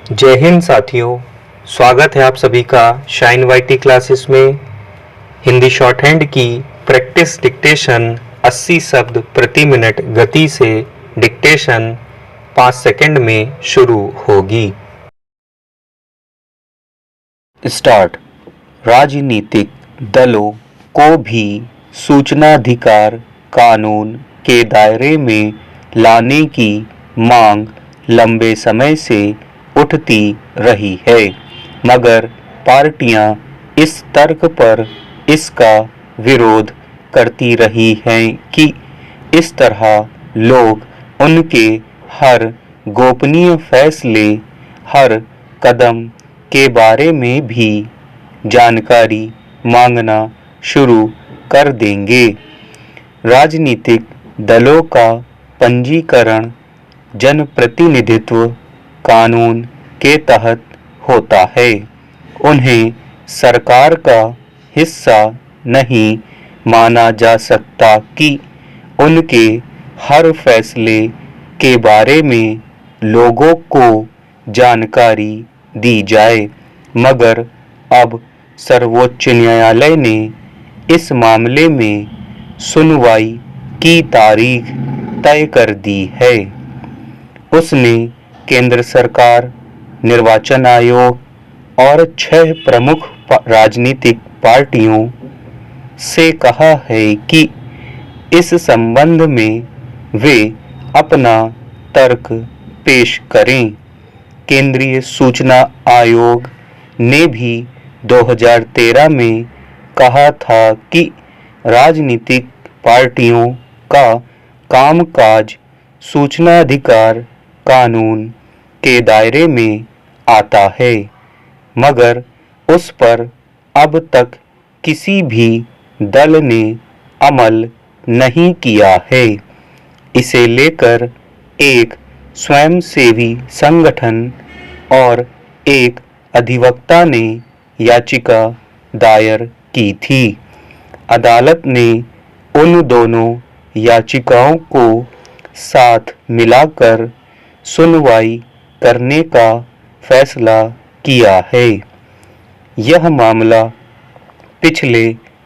जय हिंद साथियों, स्वागत है आप सभी का शाइन वाईटी क्लासेस में। हिंदी शॉर्ट हैंड की प्रैक्टिस डिक्टेशन 80 शब्द प्रति मिनट गति से डिक्टेशन 5 सेकंड में शुरू होगी। स्टार्ट। राजनीतिक दलों को भी सूचनाधिकार कानून के दायरे में लाने की मांग लंबे समय से उठती रही है, मगर पार्टियां इस तर्क पर इसका विरोध करती रही हैं कि इस तरह लोग उनके हर गोपनीय फैसले, हर कदम के बारे में भी जानकारी मांगना शुरू कर देंगे। राजनीतिक दलों का पंजीकरण जनप्रतिनिधित्व कानून के तहत होता है। उन्हें सरकार का हिस्सा नहीं माना जा सकता कि उनके हर फैसले के बारे में लोगों को जानकारी दी जाए, मगर अब सर्वोच्च न्यायालय ने इस मामले में सुनवाई की तारीख तय कर दी है। उसने केंद्र सरकार, निर्वाचन आयोग और 6 प्रमुख राजनीतिक पार्टियों से कहा है कि इस संबंध में वे अपना तर्क पेश करें। केंद्रीय सूचना आयोग ने भी 2013 में कहा था कि राजनीतिक पार्टियों का कामकाज सूचनाधिकार कानून के दायरे में आता है, मगर उस पर अब तक किसी भी दल ने अमल नहीं किया है। इसे लेकर एक स्वयंसेवी संगठन और एक अधिवक्ता ने याचिका दायर की थी। अदालत ने उन दोनों याचिकाओं को साथ मिलाकर सुनवाई करने का फैसला किया है। यह मामला पिछले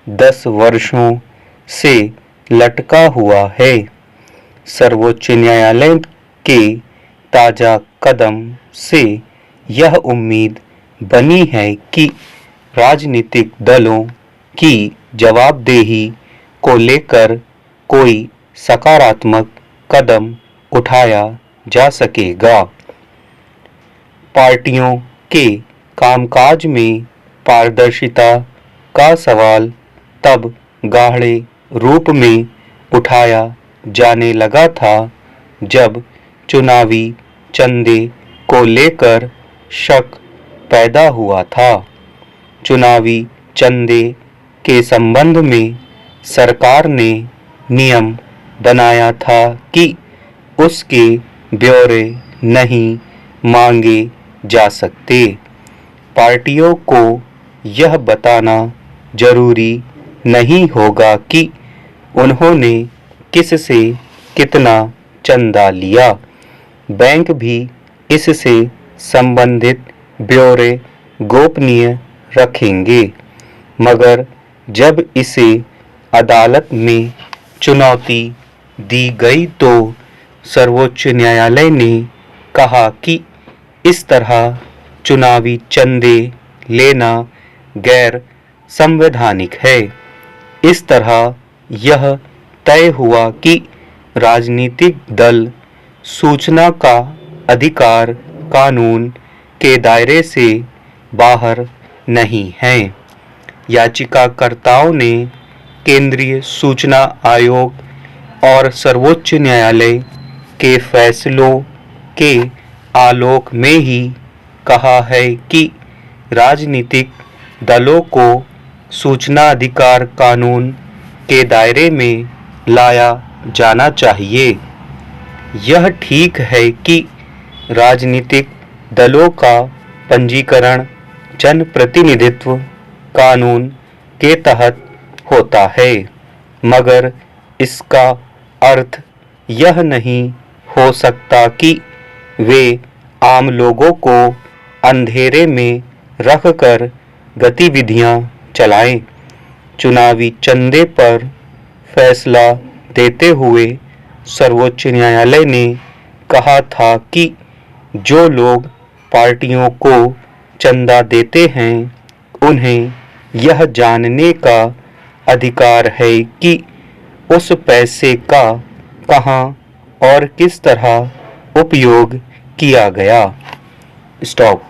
10 वर्षों से लटका हुआ है। सर्वोच्च न्यायालय के ताजा कदम से यह उम्मीद बनी है कि राजनीतिक दलों की जवाबदेही को लेकर कोई सकारात्मक कदम उठाया जा सकेगा। पार्टियों के कामकाज में पारदर्शिता का सवाल तब गाढ़े रूप में उठाया जाने लगा था जब चुनावी चंदे को लेकर शक पैदा हुआ था। चुनावी चंदे के संबंध में सरकार ने नियम बनाया था कि उसके ब्यौरे नहीं मांगे जा सकते। पार्टियों को यह बताना जरूरी नहीं होगा कि उन्होंने किससे कितना चंदा लिया। बैंक भी इससे संबंधित ब्यौरे गोपनीय रखेंगे, मगर जब इसे अदालत में चुनौती दी गई तो सर्वोच्च न्यायालय ने कहा कि इस तरह चुनावी चंदे लेना गैर संवैधानिक है। इस तरह यह तय हुआ कि राजनीतिक दल सूचना का अधिकार कानून के दायरे से बाहर नहीं हैं। याचिकाकर्ताओं ने केंद्रीय सूचना आयोग और सर्वोच्च न्यायालय के फैसलों के आलोक में ही कहा है कि राजनीतिक दलों को सूचना अधिकार कानून के दायरे में लाया जाना चाहिए। यह ठीक है कि राजनीतिक दलों का पंजीकरण जनप्रतिनिधित्व कानून के तहत होता है, मगर इसका अर्थ यह नहीं हो सकता कि वे आम लोगों को अंधेरे में रखकर गतिविधियां चलाएं। चुनावी चंदे पर फैसला देते हुए सर्वोच्च न्यायालय ने कहा था कि जो लोग पार्टियों को चंदा देते हैं उन्हें यह जानने का अधिकार है कि उस पैसे का कहां और किस तरह उपयोग किया गया। स्टॉप।